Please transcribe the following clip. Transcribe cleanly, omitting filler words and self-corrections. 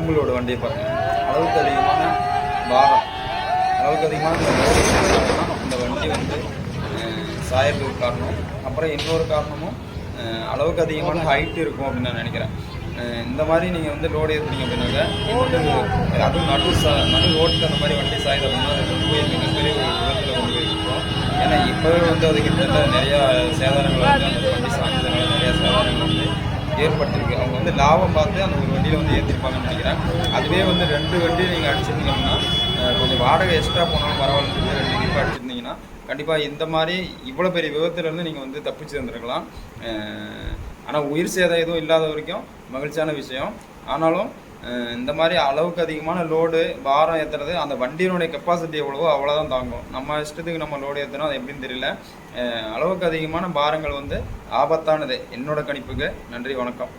கரும்பு லோடு வண்டியை பாருங்கள். அளவுக்கு அதிகமான பாரம், அளவுக்கு அதிகமான இந்த வண்டி வந்து சாயறதுக்கு காரணம். அப்புறம் இன்னொரு காரணமும் அளவுக்கு அதிகமான ஹைட் இருக்கும் அப்படின்னு நான் நினைக்கிறேன். இந்த மாதிரி நீங்கள் வந்து லோடு ஏற்றுனீங்க அப்படின்னாக்க அதுவும் நடு ரோட்டுக்கு அந்த மாதிரி வண்டி சாயுது அப்படின்னா அது கொண்டு போய் மிகப்பெரிய ஒரு விபத்தில் கொண்டு போய் இருக்கும். ஏன்னா இப்போவே வந்து அது கிட்டத்தட்ட நிறையா சேதாரங்கள் வந்து அந்த வண்டி சாய்ந்ததுனால நிறையா சேதாரங்கள் வந்து ஏற்படுத்திருக்கு. அவங்க வந்து லாபம் பார்த்து அந்த ஒரு வண்டியில் வந்து ஏற்றிருப்பாங்கன்னு நினைக்கிறேன். அதுவே வந்து 2 வண்டி நீங்கள் அடிச்சிருந்தீங்க அப்படின்னா கொஞ்சம் வாடகை எக்ஸ்ட்ரா போனாலும் பரவாயில்ல, 2 டிப்பு அடிச்சிருந்தீங்கன்னா கண்டிப்பாக இந்த மாதிரி இவ்வளோ பெரிய விபத்துலேருந்து நீங்கள் வந்து தப்பிச்சு வந்துருக்கலாம். ஆனால் உயிர் சேதம் எதுவும் இல்லாத வரைக்கும் மகிழ்ச்சியான விஷயம். ஆனாலும் இந்த மாதிரி அளவுக்கு அதிகமான லோடு பாரம் ஏற்றுறது அந்த வண்டியினுடைய கெப்பாசிட்டி எவ்வளவோ அவ்வளோதான் தாங்கும். நம்ம இஷ்டத்துக்கு நம்ம லோடு ஏற்றினோம் அது எப்படின்னு தெரியல. அளவுக்கு அதிகமான பாரங்கள் வந்து ஆபத்தானது என்னோட கணிப்புக்கு. நன்றி, வணக்கம்.